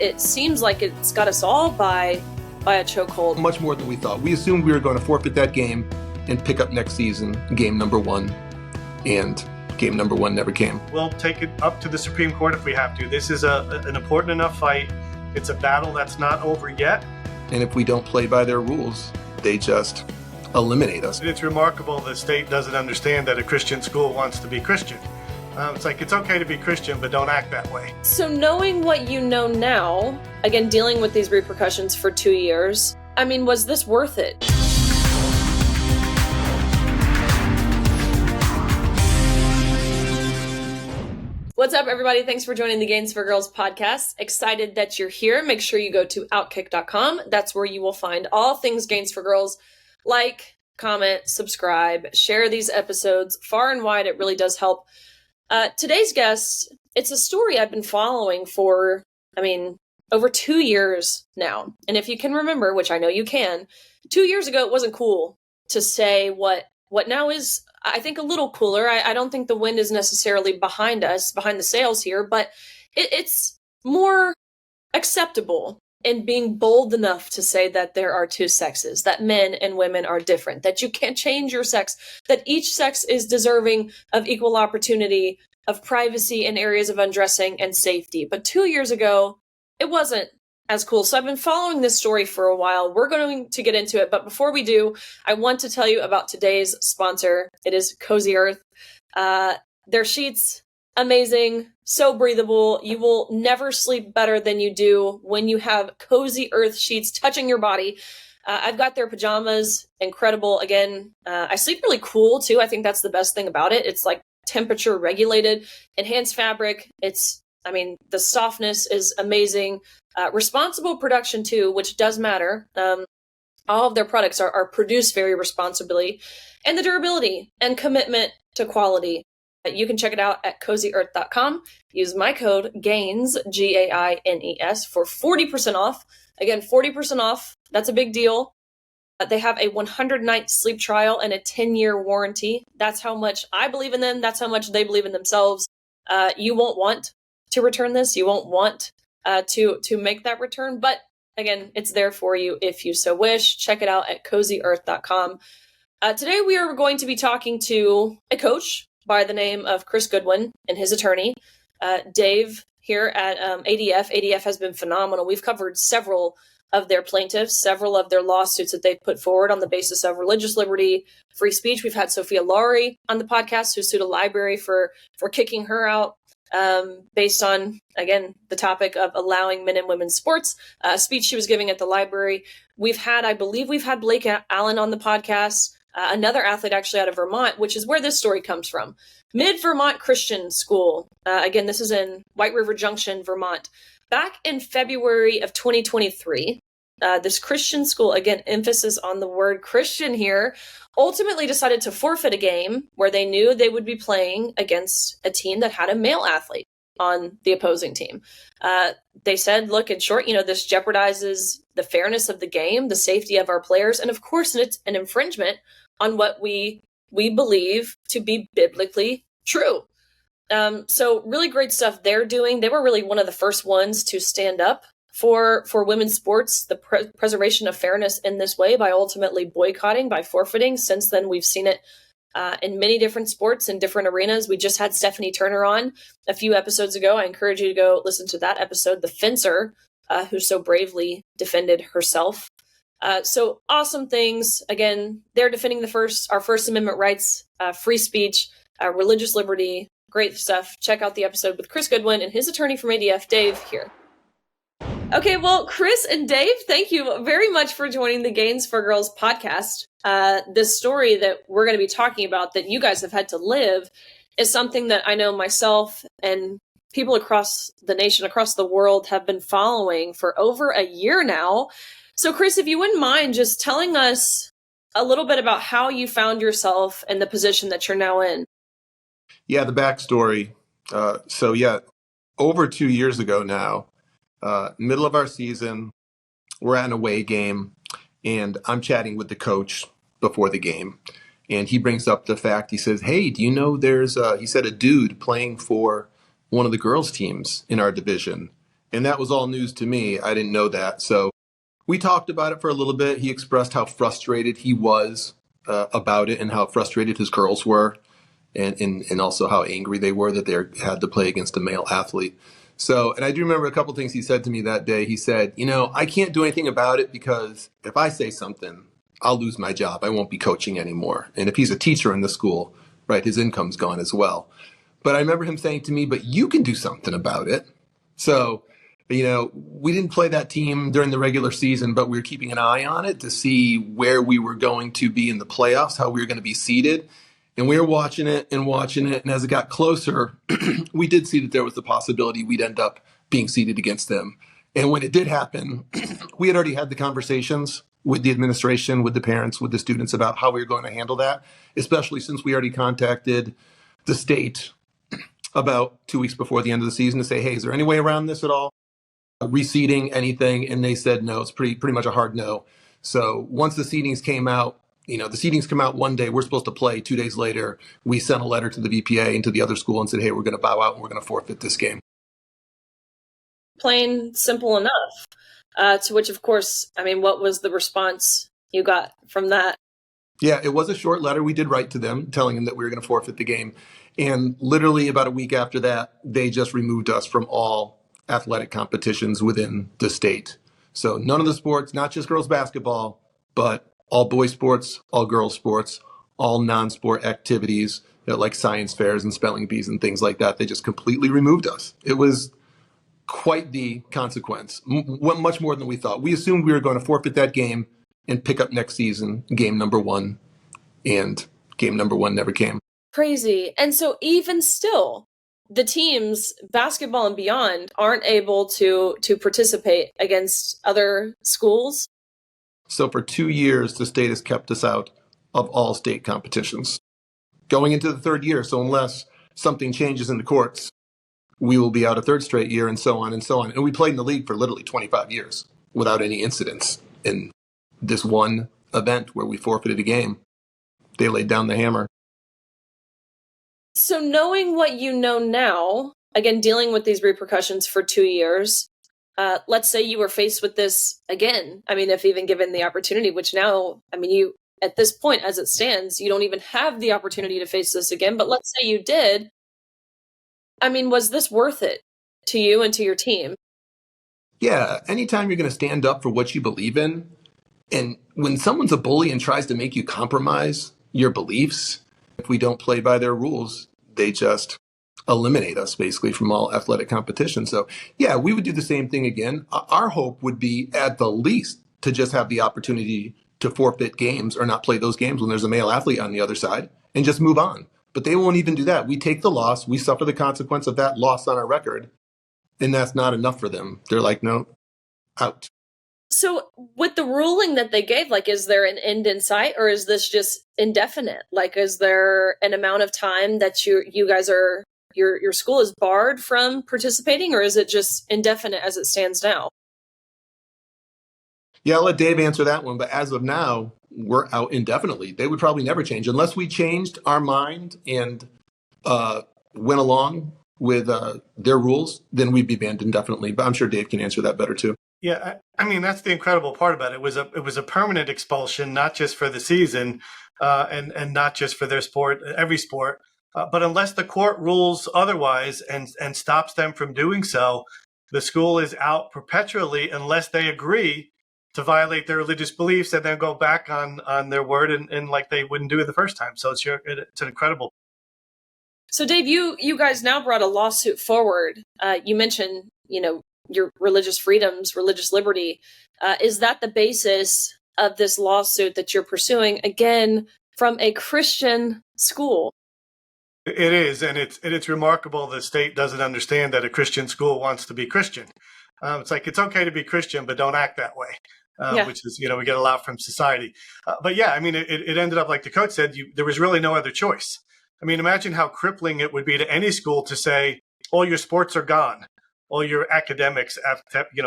it seems like it's got us all by a chokehold. Much more than we thought. We assumed we were going to forfeit that game and pick up next season, game number 1, and game number 1 never came. We'll take it up to the Supreme Court if we have to. This is an important enough fight. It's a battle that's not over yet. And if we don't play by their rules, they just eliminate us. It's remarkable the state doesn't understand that a Christian school wants to be Christian. It's like, it's okay to be Christian, but don't act that way. So knowing what you know now, again, dealing with these repercussions for 2 years, I mean, was this worth it? What's up, everybody? Thanks for joining the Gains for Girls podcast. Excited that you're here. Make sure you go to OutKick.com. That's where you will find all things Gains for Girls. Like, comment, subscribe, share these episodes far and wide. It really does help. Today's guest, it's a story I've been following for, over 2 years now. And if you can remember, which I know you can, 2 years ago, it wasn't cool to say what now is, I think, a little cooler. I don't think the wind is necessarily behind us, behind the sails here, but it's more acceptable in being bold enough to say that there are two sexes, that men and women are different, that you can't change your sex, that each sex is deserving of equal opportunity, of privacy in areas of undressing and safety. But 2 years ago, it wasn't as cool. So I've been following this story for a while. We're going to get into it. But before we do, I want to tell you about today's sponsor. It is Cozy Earth. Their sheets, amazing, so breathable. You will never sleep better than you do when you have Cozy Earth sheets touching your body. I've got their pajamas, incredible. Again, I sleep really cool too. I think that's the best thing about it. It's like temperature regulated, enhanced fabric. The softness is amazing. Responsible production too, which does matter. All of their products are produced very responsibly, and the durability and commitment to quality. You can check it out at CozyEarth.com. Use my code GAINS, GAINES, for 40% off. Again, 40% off. That's a big deal. They have a 100-night sleep trial and a 10-year warranty. That's how much I believe in them. That's how much they believe in themselves. You won't want to return this. You won't want to make that return. But again, it's there for you if you so wish. Check it out at CozyEarth.com. Today we are going to be talking to a coach by the name of Chris Goodwin and his attorney, Dave, here at ADF. ADF has been phenomenal. We've covered several of their plaintiffs, several of their lawsuits that they've put forward on the basis of religious liberty, free speech. We've had Sophia Laurie on the podcast, who sued a library for kicking her out based on, again, the topic of allowing men and women's sports, a speech she was giving at the library. I believe we've had Blake Allen on the podcast, another athlete actually out of Vermont, which is where this story comes from. Mid-Vermont Christian School. Again, this is in White River Junction, Vermont. Back in February of 2023, this Christian school, again, emphasis on the word Christian here, ultimately decided to forfeit a game where they knew they would be playing against a team that had a male athlete on the opposing team. They said, look, in short, this jeopardizes the fairness of the game, the safety of our players, and of course, it's an infringement on what we believe to be biblically true. So really great stuff they're doing. They were really one of the first ones to stand up for women's sports, the preservation of fairness in this way, by ultimately boycotting, by forfeiting. Since then, we've seen it in many different sports in different arenas. We just had Stephanie Turner on a few episodes ago. I encourage you to go listen to that episode, the fencer, who so bravely defended herself. So awesome things. Again, they're defending our First Amendment rights, free speech, religious liberty. Great stuff. Check out the episode with Chris Goodwin and his attorney from ADF, Dave, here. Okay, well, Chris and Dave, thank you very much for joining the Gains for Girls podcast. This story that we're going to be talking about that you guys have had to live is something that I know myself and people across the nation, across the world have been following for over a year now. So, Chris, if you wouldn't mind just telling us a little bit about how you found yourself in the position that you're now in. Yeah, the backstory. Over 2 years ago now, middle of our season, we're at an away game, and I'm chatting with the coach before the game. And he brings up the fact, he says, hey, do you know there's a dude playing for one of the girls' teams in our division. And that was all news to me. I didn't know that. So we talked about it for a little bit. He expressed how frustrated he was about it and how frustrated his girls were, and also how angry they were that they had to play against a male athlete. So, and I do remember a couple things he said to me that day. He said, I can't do anything about it because if I say something, I'll lose my job. I won't be coaching anymore. And if he's a teacher in the school, right, his income's gone as well. But I remember him saying to me, but you can do something about it. So, we didn't play that team during the regular season, but we were keeping an eye on it to see where we were going to be in the playoffs, how we were going to be seated. And we were watching it and watching it. And as it got closer, we did see that there was the possibility we'd end up being seated against them. And when it did happen, we had already had the conversations with the administration, with the parents, with the students about how we were going to handle that, especially since we already contacted the state about 2 weeks before the end of the season to say, hey, is there any way around this at all? Reseeding, anything? And they said no. It's pretty much a hard no. So once the seedings came out, the seedings come out one day. We're supposed to play 2 days later. We sent a letter to the VPA and to the other school and said, hey, we're going to bow out and we're going to forfeit this game. Plain simple enough. To which, of course, what was the response you got from that? Yeah, it was a short letter. We did write to them telling them that we were going to forfeit the game. And literally about a week after that, they just removed us from all athletic competitions within the state. So none of the sports, not just girls basketball, but all boys sports, all girls sports, all non-sport activities like science fairs and spelling bees and things like that. They just completely removed us. It was quite the consequence, much more than we thought. We assumed we were going to forfeit that game and pick up next season, game number 1, and game number 1 never came. Crazy. And so even still, the teams, basketball and beyond, aren't able to participate against other schools. So for 2 years, the state has kept us out of all state competitions. Going into the 3rd year, so unless something changes in the courts, we will be out a 3rd straight year, and so on and so on. And we played in the league for literally 25 years without any incidents. In this one event where we forfeited a game, they laid down the hammer. So knowing what you know now, again, dealing with these repercussions for 2 years, let's say you were faced with this again. If even given the opportunity, which now, you, at this point, as it stands, you don't even have the opportunity to face this again. But let's say you did. Was this worth it to you and to your team? Yeah, anytime you're going to stand up for what you believe in, and when someone's a bully and tries to make you compromise your beliefs, if we don't play by their rules, they just eliminate us basically from all athletic competition. So yeah, we would do the same thing again. Our hope would be at the least to just have the opportunity to forfeit games or not play those games when there's a male athlete on the other side and just move on. But they won't even do that. We take the loss. We suffer the consequence of that loss on our record. And that's not enough for them. They're like, no, out. So with the ruling that they gave, is there an end in sight, or is this just indefinite? Is there an amount of time that you guys are, your school is barred from participating, or is it just indefinite as it stands now? Yeah, I'll let Dave answer that one. But as of now, we're out indefinitely. They would probably never change unless we changed our mind and went along with their rules. Then we'd be banned indefinitely. But I'm sure Dave can answer that better too. Yeah, that's the incredible part about it. It was a permanent expulsion, not just for the season, and not just for their sport, every sport. But unless the court rules otherwise and stops them from doing so, the school is out perpetually unless they agree to violate their religious beliefs and then go back on their word and like they wouldn't do it the first time. So it's an incredible. So Dave, you guys now brought a lawsuit forward. You mentioned, your religious freedoms, religious liberty. Is that the basis of this lawsuit that you're pursuing, again, from a Christian school? It is, and it's remarkable the state doesn't understand that a Christian school wants to be Christian. It's like, it's okay to be Christian, but don't act that way, which is, we get a lot from society. But yeah, it ended up, like the coach said, there was really no other choice. Imagine how crippling it would be to any school to say, all your sports are gone. All your academics,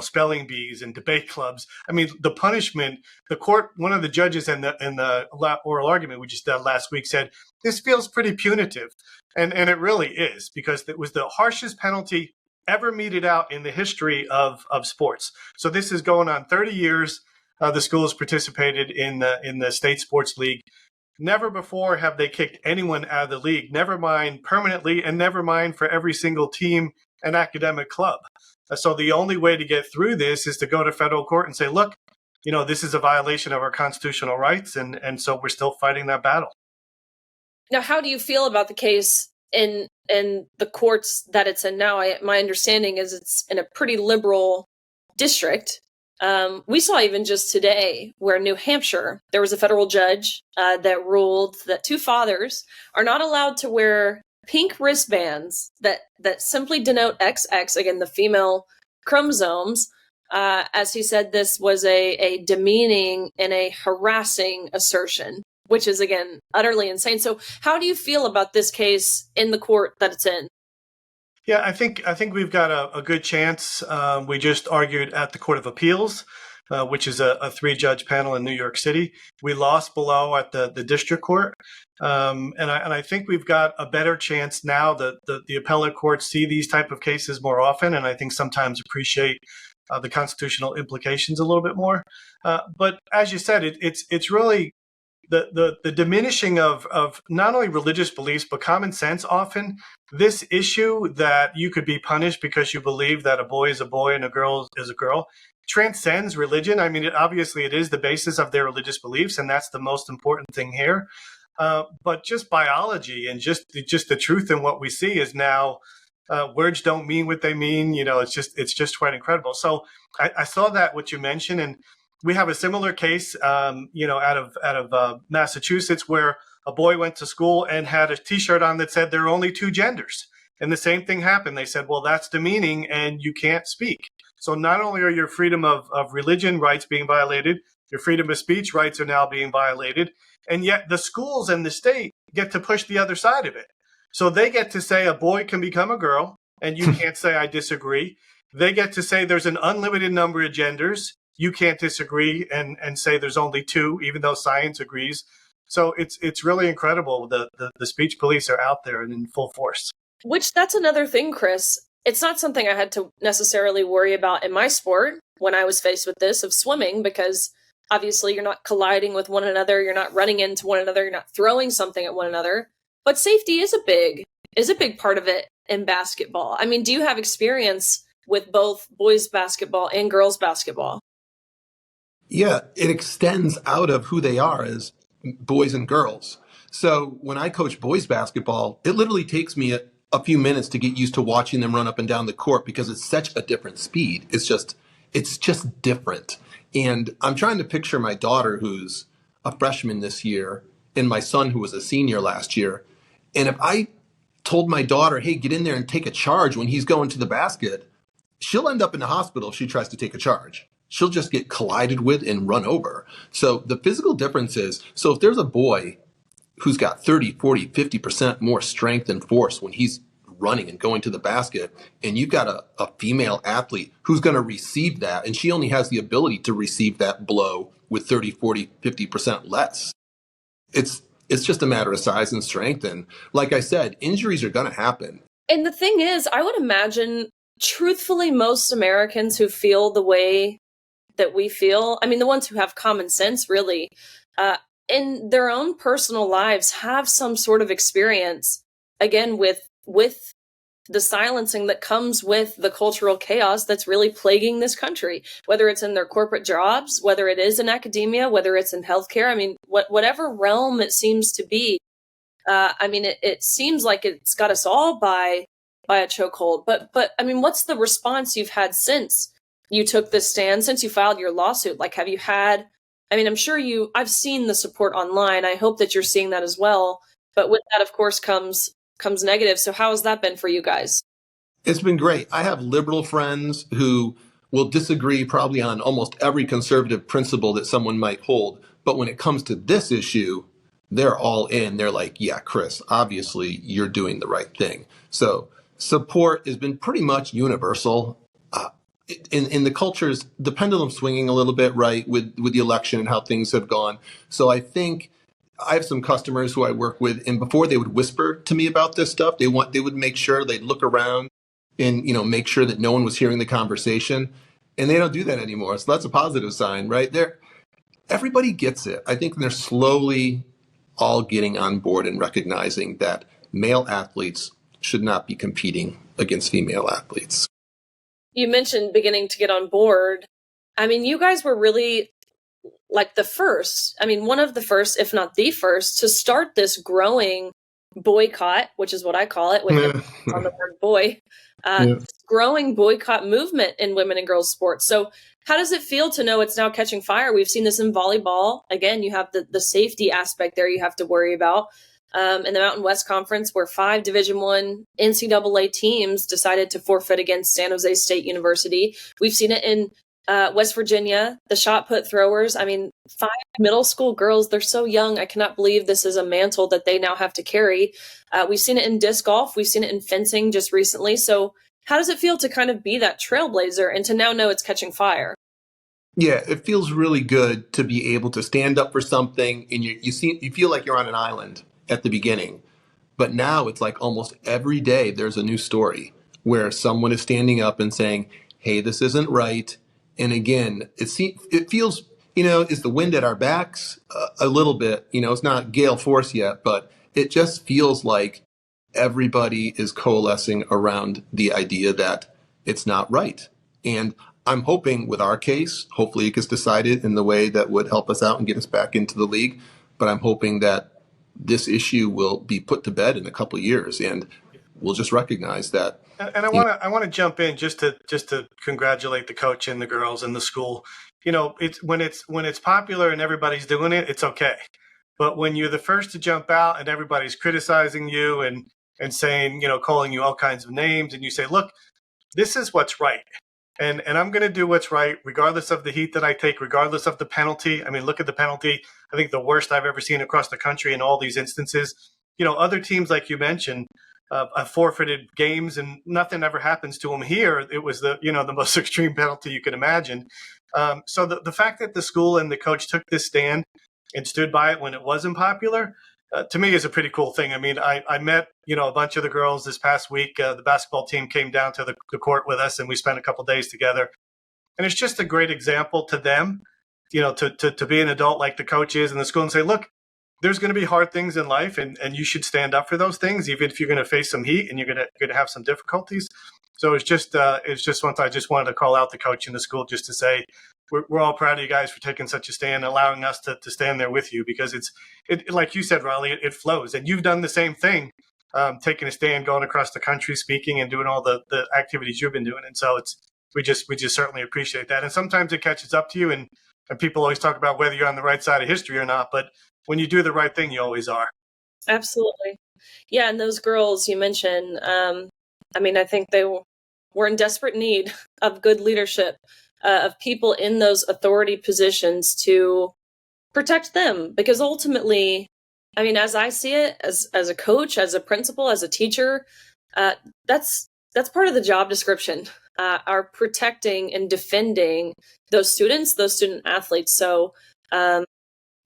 spelling bees and debate clubs. The punishment, the court, one of the judges in the oral argument we just did last week said, this feels pretty punitive. And it really is, because it was the harshest penalty ever meted out in the history of sports. So this is going on 30 years. The school has participated in the state sports league. Never before have they kicked anyone out of the league, never mind permanently, and never mind for every single team and academic club. So the only way to get through this is to go to federal court and say, look, this is a violation of our constitutional rights, and so we're still fighting that battle. Now, how do you feel about the case in the courts that it's in now? My understanding is it's in a pretty liberal district. We saw even just today where in New Hampshire, there was a federal judge that ruled that two fathers are not allowed to wear pink wristbands that simply denote XX, again, the female chromosomes. As he said, this was a demeaning and a harassing assertion, which is, again, utterly insane. So how do you feel about this case in the court that it's in? Yeah, I think we've got a good chance. We just argued at the Court of Appeals, which is a 3-judge panel in New York City. We lost below at the district court. And I think we've got a better chance now that the appellate courts see these type of cases more often, and I think sometimes appreciate the constitutional implications a little bit more. But as you said, it's really the diminishing of not only religious beliefs, but common sense often. This issue that you could be punished because you believe that a boy is a boy and a girl is a girl transcends religion. I mean, obviously it is the basis of their religious beliefs, and that's the most important thing here. But just biology and just the truth in what we see is now words don't mean what they mean. It's just quite incredible. So I saw that what you mentioned, and we have a similar case, out of Massachusetts, where a boy went to school and had a T-shirt on that said there are only 2 genders, and the same thing happened. They said, well, that's demeaning, and you can't speak. So not only are your freedom of religion rights being violated, your freedom of speech rights are now being violated, and yet the schools and the state get to push the other side of it. So they get to say a boy can become a girl, and you can't say I disagree. They get to say there's an unlimited number of genders. You can't disagree and say there's only 2, even though science agrees. So it's really incredible. The speech police are out there and in full force. Which, that's another thing, Chris. It's not something I had to necessarily worry about in my sport when I was faced with this of swimming, because obviously you're not colliding with one another, you're not running into one another, you're not throwing something at one another. But safety is a big part of it in basketball. I mean, do you have experience with both boys basketball and girls basketball? Yeah, it extends out of who they are as boys and girls. So when I coach boys basketball, it literally takes me a few minutes to get used to watching them run up and down the court because it's such a different speed. It's just different. And I'm trying to picture my daughter, who's a freshman this year, and my son, who was a senior last year. And if I told my daughter, hey, get in there and take a charge when he's going to the basket, she'll end up in the hospital if she tries to take a charge. She'll just get collided with and run over. So the physical difference is, so if there's a boy who's got 30, 40, 50% more strength and force when he's running and going to the basket, and you've got a female athlete who's going to receive that, and she only has the ability to receive that blow with 30, 40, 50% less. It's just a matter of size and strength. And like I said, injuries are going to happen. And the thing is, I would imagine, truthfully, most Americans who feel the way that we feel, I mean, the ones who have common sense, really, in their own personal lives have some sort of experience, again, with the silencing that comes with the cultural chaos that's really plaguing this country, whether it's in their corporate jobs, whether it is in academia, whether it's in healthcare. I mean, whatever realm it seems to be, it seems like it's got us all by a chokehold. But I mean, what's the response you've had since you took this stand, since you filed your lawsuit? Like, have you had, I mean, I'm sure I've seen the support online. I hope that you're seeing that as well. But with that, of course, comes negative. So how has that been for you guys? It's been great. I have liberal friends who will disagree probably on almost every conservative principle that someone might hold. But when it comes to this issue, they're all in. They're like, yeah, Chris, obviously you're doing the right thing. So support has been pretty much universal. In the cultures, the pendulum swinging a little bit, right, with the election and how things have gone. So I think I have some customers who I work with, and before they would whisper to me about this stuff, they would make sure they'd look around and, make sure that no one was hearing the conversation. And they don't do that anymore. So that's a positive sign, right? Everybody gets it. I think they're slowly all getting on board and recognizing that male athletes should not be competing against female athletes. You mentioned beginning to get on board. I mean, you guys were really like the first, one of the first, if not the first, to start this growing boycott, which is what I call it, with on the word boy, growing boycott movement in women and girls sports. So how does it feel to know it's now catching fire? We've seen this in volleyball. Again, you have the safety aspect there you have to worry about. In the Mountain West Conference, where 5 Division I NCAA teams decided to forfeit against San Jose State University. We've seen it in West Virginia, the shot put throwers. 5 middle school girls, they're so young. I cannot believe this is a mantle that they now have to carry. We've seen it in disc golf. We've seen it in fencing just recently. So how does it feel to kind of be that trailblazer and to now know it's catching fire? Yeah, it feels really good to be able to stand up for something, and you feel like you're on an island at the beginning. But now it's like almost every day there's a new story where someone is standing up and saying, hey, this isn't right. And again, it feels, is the wind at our backs a little bit? It's not gale force yet, but it just feels like everybody is coalescing around the idea that it's not right. And I'm hoping with our case, hopefully it gets decided in the way that would help us out and get us back into the league. But I'm hoping that this issue will be put to bed in a couple of years, and we'll just recognize that. And I want to jump in just to congratulate the coach and the girls and the school. It's when it's popular and everybody's doing it, it's okay. But when you're the first to jump out and everybody's criticizing you and saying, calling you all kinds of names, and you say, look, this is what's right. And I'm going to do what's right, regardless of the heat that I take, regardless of the penalty. Look at the penalty. I think the worst I've ever seen across the country in all these instances. Other teams, like you mentioned, forfeited games and nothing ever happens to them. Here, it was the most extreme penalty you could imagine. So the fact that the school and the coach took this stand and stood by it when it wasn't popular, to me is a pretty cool thing. I met, a bunch of the girls this past week. The basketball team came down to the court with us, and we spent a couple days together. And it's just a great example to them, to be an adult like the coach is in the school and say, look, there's going to be hard things in life, and you should stand up for those things, even if you're going to face some heat and you're going to have some difficulties. So it's just once I just wanted to call out the coach in the school just to say, we're all proud of you guys for taking such a stand, allowing us to stand there with you, because it like you said, Riley, it flows. And you've done the same thing, taking a stand, going across the country, speaking and doing all the activities you've been doing. And so we just certainly appreciate that. And sometimes it catches up to you, and people always talk about whether you're on the right side of history or not. But when you do the right thing, you always are. Absolutely. Yeah. And those girls you mentioned, I think they were in desperate need of good leadership, of people in those authority positions to protect them. Because ultimately, as I see it, as a coach, as a principal, as a teacher, that's part of the job description, are protecting and defending those students, those student athletes. So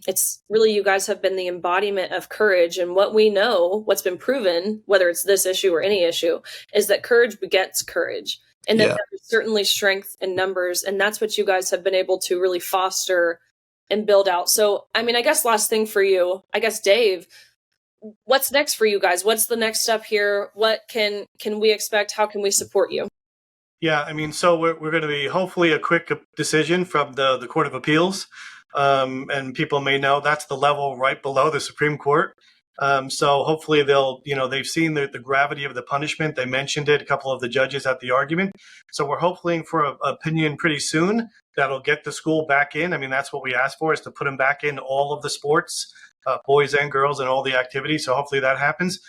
it's really, you guys have been the embodiment of courage. And what we know, what's been proven, whether it's this issue or any issue, is that courage begets courage. And that there's certainly strength in numbers. And that's what you guys have been able to really foster and build out. So, I guess last thing for you, Dave, what's next for you guys? What's the next step here? What can we expect? How can we support you? Yeah, so we're going to be hopefully a quick decision from the Court of Appeals. And people may know that's the level right below the Supreme Court. So hopefully they've seen the gravity of the punishment. They mentioned it, a couple of the judges at the argument. So we're hoping for an opinion pretty soon that'll get the school back in. That's what we asked for, is to put them back in all of the sports, boys and girls, and all the activities. So hopefully that happens.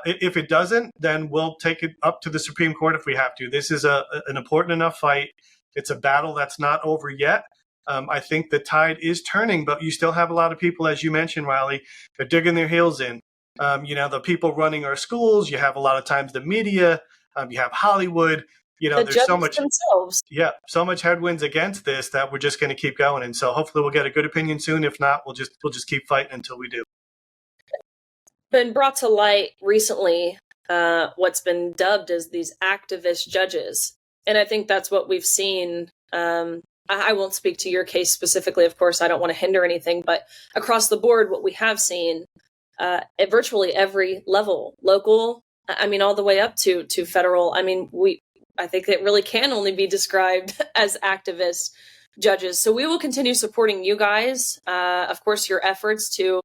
If it doesn't, then we'll take it up to the Supreme Court if we have to. This is an important enough fight. It's a battle that's not over yet. I think the tide is turning, but you still have a lot of people, as you mentioned, Riley, they're digging their heels in. The people running our schools, you have a lot of times the media, you have Hollywood, there's so much, so much headwinds against this that we're just going to keep going. And so hopefully we'll get a good opinion soon. If not, we'll just keep fighting until we do. Been brought to light recently what's been dubbed as these activist judges. And I think that's what we've seen. I won't speak to your case specifically, of course, I don't want to hinder anything, but across the board, what we have seen at virtually every level, local, I mean, all the way up to federal. I mean, I think it really can only be described as activist judges. So we will continue supporting you guys. Of course, your efforts to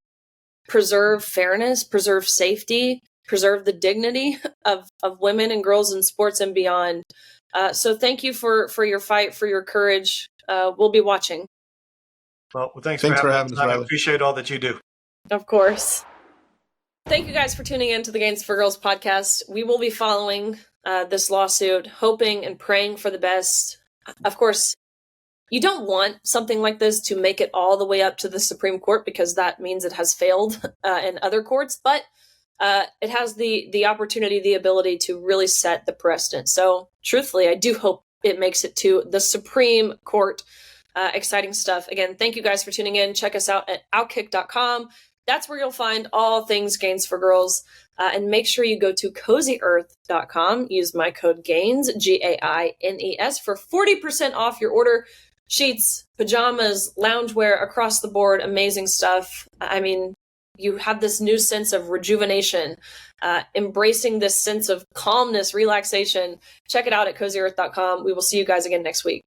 preserve fairness, preserve safety, preserve the dignity of women and girls in sports and beyond. So thank you for your fight, for your courage. We'll be watching. Well, thanks for having us. I appreciate all that you do. Of course. Thank you guys for tuning in to the Gains for Girls podcast. We will be following this lawsuit, hoping and praying for the best. Of course, you don't want something like this to make it all the way up to the Supreme Court, because that means it has failed in other courts, but it has the opportunity, the ability to really set the precedent. So truthfully, I do hope it makes it to the Supreme Court. Exciting stuff. Again, thank you guys for tuning in. Check us out at OutKick.com. That's where you'll find all things Gains for Girls. And make sure you go to CozyEarth.com. Use my code GAINS, GAINES, for 40% off your order. Sheets, pajamas, loungewear, across the board, amazing stuff. I mean, you have this new sense of rejuvenation, embracing this sense of calmness, relaxation. Check it out at CozyEarth.com. We will see you guys again next week.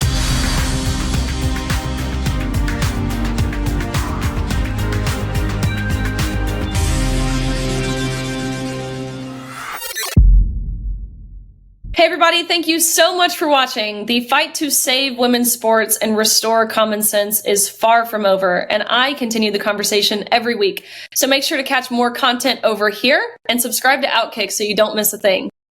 Hey everybody, thank you so much for watching. The fight to save women's sports and restore common sense is far from over, and I continue the conversation every week. So make sure to catch more content over here and subscribe to OutKick so you don't miss a thing.